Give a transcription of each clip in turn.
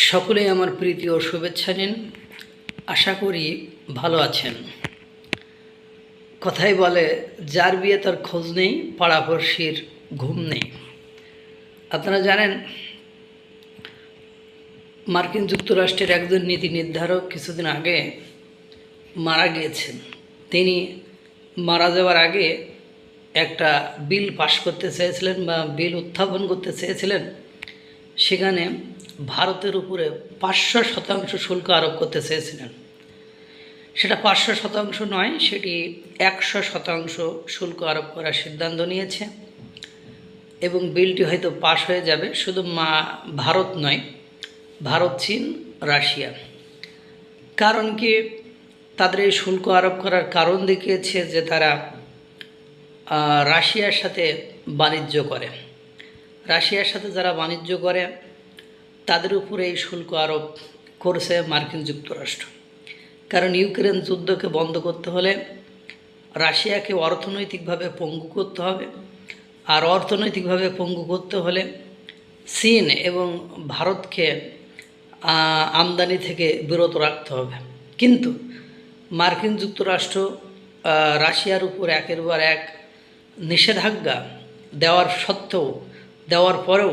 সকলেই আমার প্রীতি ও শুভেচ্ছা নিন। আশা করি ভালো আছেন। কথাই বলে, যার বিয়ে তার খোঁজ নেই, পাড়াপড়শির ঘুম নেই। আপনারা জানেন, মার্কিন যুক্তরাষ্ট্রের একজন নীতি নির্ধারক কিছুদিন আগে মারা গিয়েছেন। তিনি মারা যাওয়ার আগে একটা বিল পাশ করতে চেয়েছিলেন বা বিল উত্থাপন করতে চেয়েছিলেন। সেখানে ভারতের উপরে 500% শুল্ক আরোপ করতে চেয়েছিলেন। সেটা 500% নয়, সেটি 100% শুল্ক আরোপ করার সিদ্ধান্ত নিয়েছে এবং বিলটি হয়তো পাশ হয়ে যাবে। শুধু ভারত নয়, ভারত, চীন, রাশিয়া। কারণ কি, তাদের এই শুল্ক আরোপ করার কারণ দেখিয়েছে যে তারা রাশিয়ার সাথে বাণিজ্য করে। রাশিয়ার সাথে যারা বাণিজ্য করে তাদের উপরে এই শুল্ক আরোপ করছে মার্কিন যুক্তরাষ্ট্র। কারণ ইউক্রেন যুদ্ধকে বন্ধ করতে হলে রাশিয়াকে অর্থনৈতিকভাবে পঙ্গু করতে হবে, আর অর্থনৈতিকভাবে পঙ্গু করতে হলে চীন এবং ভারতকে আমদানি থেকে বিরত রাখতে হবে। কিন্তু মার্কিন যুক্তরাষ্ট্র রাশিয়ার উপর একের পর এক নিষেধাজ্ঞা দেওয়ার পরেও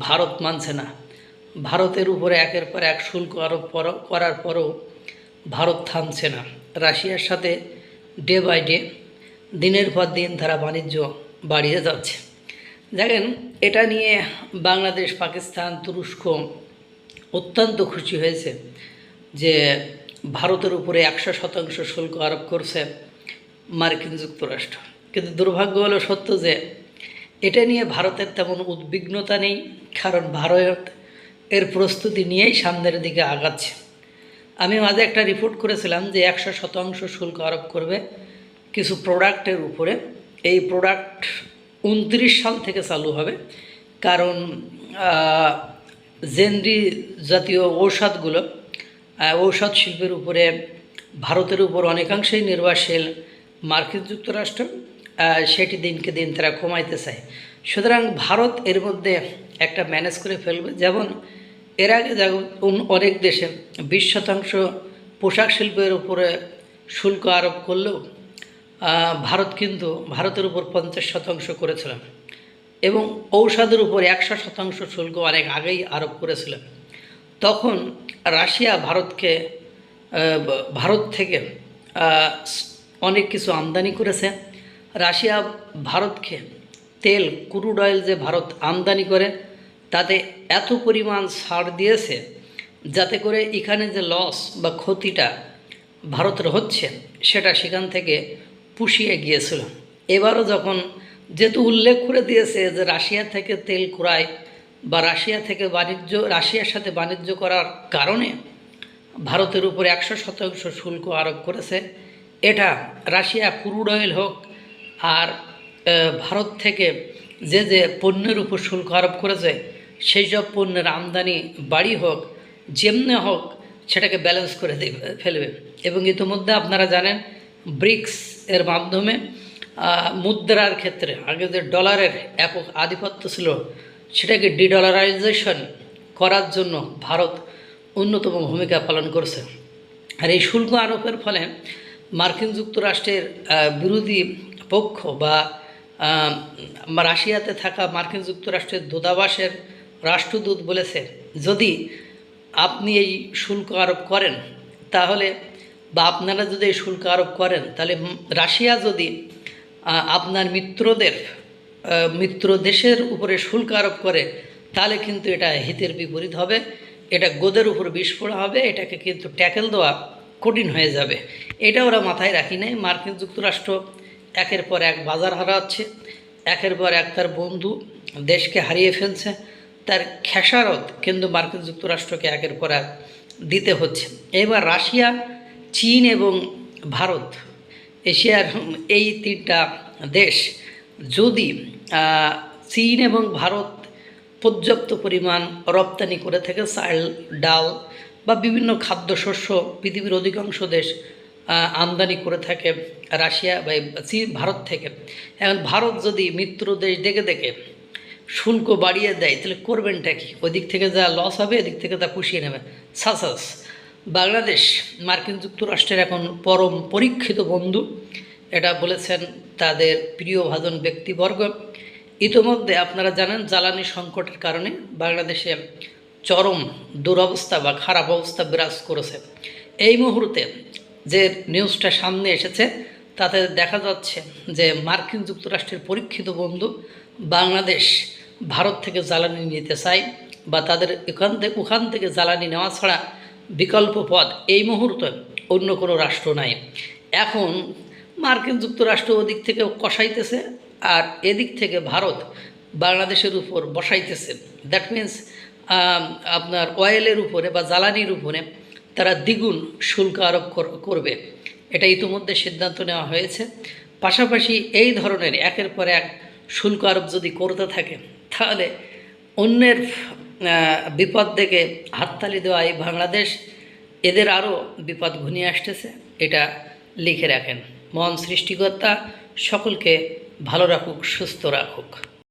ভারত মানছে না। ভারতের উপরে একের পর এক শুল্ক আরোপ করার পরেও ভারত থামছে না। রাশিয়ার সাথে ডে বাই ডে, দিনের পর দিন তারা বাণিজ্য বাড়িয়ে যাচ্ছে। দেখেন, এটা নিয়ে বাংলাদেশ, পাকিস্তান, তুরস্ক অত্যন্ত খুশি হয়েছে যে ভারতের উপরে 100% শুল্ক আরোপ করছে মার্কিন যুক্তরাষ্ট্র। কিন্তু দুর্ভাগ্য হলো সত্য যে এটা নিয়ে ভারতের তেমন উদ্বিগ্নতা নেই, কারণ ভারত এর প্রস্তুতি নিয়েই সামনের দিকে আগাচ্ছে। আমি মাঝে একটা রিপোর্ট করেছিলাম যে 100% শুল্ক আরোপ করবে কিছু প্রোডাক্টের উপরে। এই প্রোডাক্ট 29 সাল থেকে চালু হবে, কারণ জেনরি জাতীয় ঔষধ শিল্পের উপরে ভারতের উপর অনেকাংশেই নির্ভরশীল মার্কিন যুক্তরাষ্ট্র। সেটি দিনকে দিন তারা কমাইতে চায়। সুতরাং ভারত এর মধ্যে একটা ম্যানেজ করে ফেলবে। যেমন এর আগে অনেক দেশে 20% পোশাক শিল্পের উপরে শুল্ক আরোপ করলেও ভারত কিন্তু ভারতের উপর 50% করেছিলেন, এবং ঔষধের উপর 100% শুল্ক অনেক আগেই আরোপ করেছিলেন। তখন রাশিয়া ভারত থেকে অনেক কিছু আমদানি করেছে। রাশিয়া ভারতকে তেল, ক্রুড অয়েল যে ভারত আমদানি করে তাতে এত পরিমাণ ছাড় দিয়েছে যাতে করে এখানে যে লস বা ক্ষতিটা ভারতের হচ্ছে সেটা সেখান থেকে পুষিয়ে গিয়েছিল। এবারও যখন যেহেতু উল্লেখ করে দিয়েছে যে রাশিয়া থেকে তেল ক্রয় বা রাশিয়ার সাথে বাণিজ্য করার কারণে ভারতের উপর 100% শুল্ক আরোপ করেছে। এটা রাশিয়া ক্রুড অয়েল হোক আর ভারত থেকে যে পণ্যের উপর শুল্ক আরোপ করেছে সেই সব পণ্যের আমদানি বাড়ি হোক, যেমনি হোক, সেটাকে ব্যালেন্স করে ফেলবে। এবং ইতিমধ্যে আপনারা জানেন, ব্রিক্স এর মাধ্যমে মুদ্রার ক্ষেত্রে আগে যে ডলারের একক আধিপত্য ছিল সেটাকে ডিডলারাইজেশন করার জন্য ভারত অন্যতম ভূমিকা পালন করছে। আর এই শুল্ক আরোপের ফলে মার্কিন যুক্তরাষ্ট্রের বিরোধী পক্ষ বা রাশিয়াতে থাকা মার্কিন যুক্তরাষ্ট্রের দূতাবাসের রাষ্ট্রদূত বলেছে, যদি আপনি এই শুল্ক আরোপ করেন তাহলে, বা আপনারা যদি এই শুল্ক আরোপ করেন তাহলে রাশিয়া যদি আপনার মিত্র দেশের উপরে শুল্ক আরোপ করে তাহলে কিন্তু এটা হিতের বিপরীত হবে, এটা গোদের উপর বিষ ফোড়া হবে, এটাকে কিন্তু ট্যাকেল দেওয়া কঠিন হয়ে যাবে। এটা ওরা মাথায় রাখি নাই। মার্কিন যুক্তরাষ্ট্র একের পর এক বাজার হারাচ্ছে, একের পর এক তার বন্ধু দেশকে হারিয়ে ফেলছে। তার খেসারত কিন্তু মার্কিন যুক্তরাষ্ট্রকে একের পর এক দিতে হচ্ছে। এবার রাশিয়া, চীন এবং ভারত, এশিয়ার এই তিনটা দেশ যদি চীন এবং ভারত পর্যাপ্ত পরিমাণ রপ্তানি করে থাকে, চাল, ডাল বা বিভিন্ন খাদ্যশস্য পৃথিবীর অধিকাংশ দেশ আমদানি করে থাকে রাশিয়া বা ভারত থেকে। এখন ভারত যদি মিত্র দেশ দেখে শুল্ক বাড়িয়ে দেয়, তাহলে করবেনটা কি? ওদিক থেকে যা লস হবে এদিক থেকে তা পুষিয়ে নেবে। সাসাস বাংলাদেশ মার্কিন যুক্তরাষ্ট্রের এখন পরম পরীক্ষিত বন্ধু, এটা বলেছেন তাদের প্রিয়ভাজন ব্যক্তিবর্গ। ইতোমধ্যে আপনারা জানেন জ্বালানি সংকটের কারণে বাংলাদেশে চরম দুরবস্থা বা খারাপ অবস্থা বিরাজ করেছে। এই মুহূর্তে যে নিউজটা সামনে এসেছে তাতে দেখা যাচ্ছে যে মার্কিন যুক্তরাষ্ট্রের পরীক্ষিত বন্ধু বাংলাদেশ ভারত থেকে জ্বালানি নিতে চায়, বা তাদের ওখান থেকে জ্বালানি নেওয়া ছাড়া বিকল্প পথ এই মুহূর্তে অন্য কোনো রাষ্ট্র নাই। এখন মার্কিন যুক্তরাষ্ট্র ওদিক থেকে কষাইতেছে, আর এদিক থেকে ভারত বাংলাদেশের উপর বসাইতেছে। দ্যাট মিন্স আপনার অয়েলের উপরে বা জ্বালানির উপরে তারা দ্বিগুণ শুল্ক আরোপ করবে, এটা ইতিমধ্যে সিদ্ধান্ত নেওয়া হয়েছে। পাশাপাশি এই ধরনের একের পর এক শুল্ক আরোপ যদি করতে থাকে তাহলে অন্যের বিপদ থেকে হাততালি দেওয়া এই বাংলাদেশ, এদের আরও বিপদ ঘনিয়ে আসতেছে, এটা লিখে রাখেন। মহান সৃষ্টিকর্তা সকলকে ভালো রাখুক, সুস্থ রাখুক।